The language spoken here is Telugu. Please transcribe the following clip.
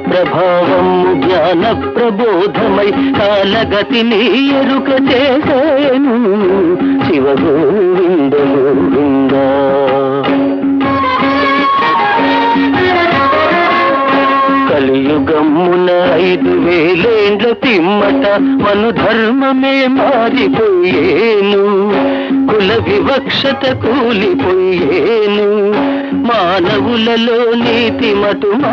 ప్రభావం జ్ఞాన ప్రబోధమై కాలగతిని ఎరుక చేసేను శివ గోవింద గోవింద. కలియుగమ్మున 5000 పిమ్మట మను ధర్మమే మారిపోయేను, కుల వివక్షత కూలిపోయేను, మానవులలో నీతి మటు